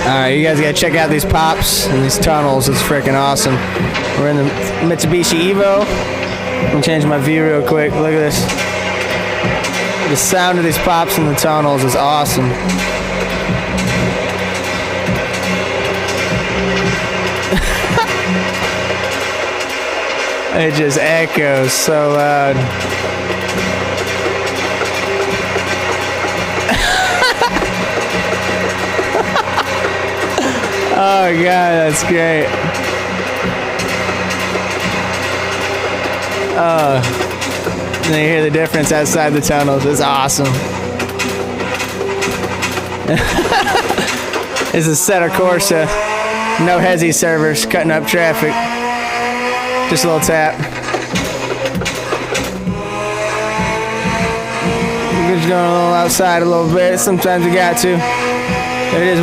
Alright, you guys gotta check out these pops and these tunnels. It's freaking awesome. We're in the Mitsubishi Evo. I'm gonna change my view real quick. Look at this. The sound of these pops in the tunnels is awesome. It just echoes so loud. Oh god, that's great. Oh, and you hear the difference outside the tunnels. It's awesome. This is Assetto Corsa. No Hezi servers, cutting up traffic. Just a little tap. We're just going a little outside a little bit. Sometimes you got to. It is what